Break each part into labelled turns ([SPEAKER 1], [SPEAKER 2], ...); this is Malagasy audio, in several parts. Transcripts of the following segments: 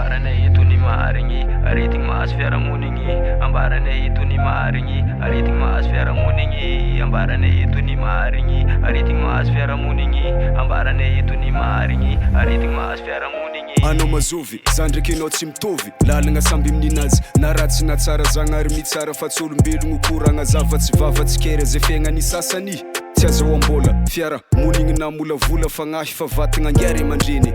[SPEAKER 1] ambarane ito ni maringi ariting maas fiaramuningi ambarane ito ni maringi ariting maas fiaramuningi ambarane ito ni maringi ariting maas fiaramuningi ambarane ito ni maringi ariting maas fiaramuningi
[SPEAKER 2] anao mazovy za ndraiky anao tsy mitovy lalagna samby amin'inazy na ratsy na tsara zagnary mitsara fa tsy olombelogno koragna zavatsy vavatsy kera zay fiaignany sasany tsy azo ambola fiara monigny na molavola fagnahy fa vatagna angary amandreny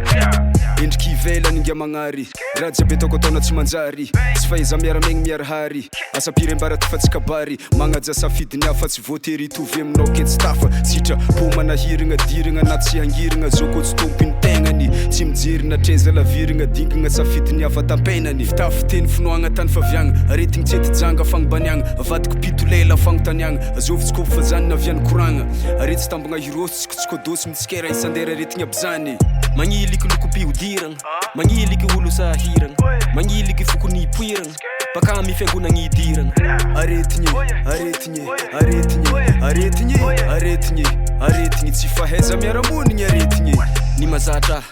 [SPEAKER 2] endriky ivelany inga magnary raha jiaby ataoko ataona tsy manjary tsy fahaiza miaramegny miarahary asapire mbarata fa tsy kabary magnaja safidiny afa tsy voatery hitovy aminao ketsy tafa sitra po manahiragna diragna na tsy hangiragna zoko tsy tompiny tegnany tsy mijerina treza laviragna dingagna safidiny afa tampenany fitafy teny finoagna tany faviagna aretigny tsy ety janga fagnobaniagna avadiko pito lela fagnotaniagna azovy kofa zany naviany koragna aretsy tambagna hirosy tsikotsikoadosy mitsikera isandera aretigny abizany magniliky lokom-pihodiragna magniliky olo sahiragna magniliky fokony poiragna baka mifiangonagny idiragna aretigny aretigny aretigny aretigny aretigny aretigny tsy fahaiza miaramonigny aretigny ny mazatra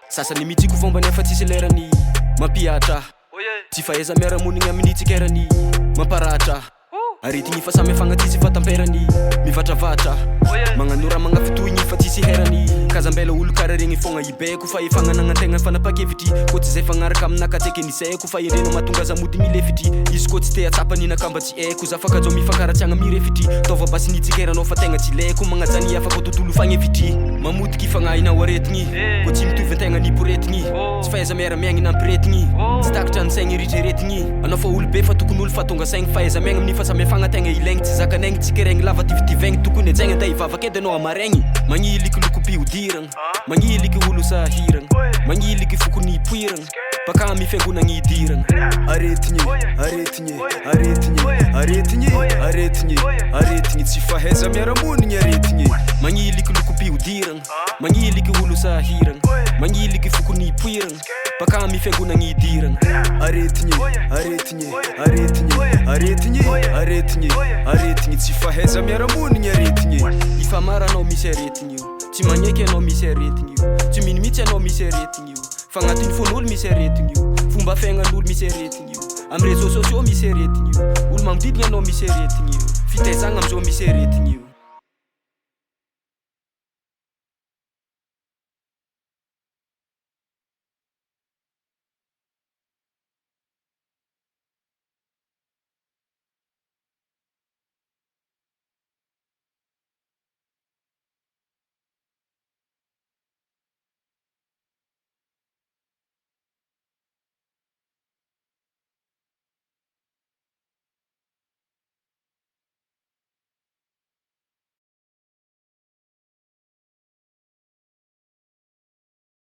[SPEAKER 2] sasany mitsiko fombany afa tsisy lerany mampiatra tsy fahaiza miaramonigny amin'ny tsikerany mamparatra aretigny fa samy fagnatsisy fa tamperany mivatravatra magnanora magnafitoigny fa tsisy herany kazambela olo kara regny fogna ibeko fa ifagnanagnategna fanapakevitry ko tsy zay fagnaraka aminakateky niseko fa ireno mahatonga za mody milefitry izy ko tsy te atsapany nakamba tsy eko za fakajo mifankaratsiagna mirefitry tova basy nitsikeranao fa tegna tsy leko magnajany afaka tontolo fagnevitry mamotiky fagnahinao aretigny ko tsy mitovy antegna niporetigny tsy fahaiza miaramiagny nampiretigny tsy takatra ny saigny ritreretigny anao fa olo be fa tokony olo fa tonga saigny fahaiza miagna amin'ny fa samefagna tegna ilaigny tsy zakanegny tsikeregny lava tivitivaigny tokony ajaigny anda ivavaka edy anao amaregny magniliky lokom-pihodiragna magniliky olo sahiragna magniliky fokony poiragna baka mifiangonagny idiragna aretigny aretigny aretigny aretigny aretigny aretigny tsy fahaiza miaramonigny aretigny magniliky lokom-pihodiragna magniliky olo sahiragna magniliky fokony poiragna baka mifiangonagny idiragna aretigny aretigny aretigny aretigny aretigny aretigny tsy fahaiza miaramonigny aretigny ifamaranao misy aretigny io tsy magneky anao misy aretigny io tsy minimitsy anao misy aretigny io fagnatiny fon'olo misy aretigny io fomba fiaignan'olo misy aretigny io amin'ny réseaux sociaux misy aretigny io olo magnodidina anao misy aretigny io fitaizagna amizao misy aretigny io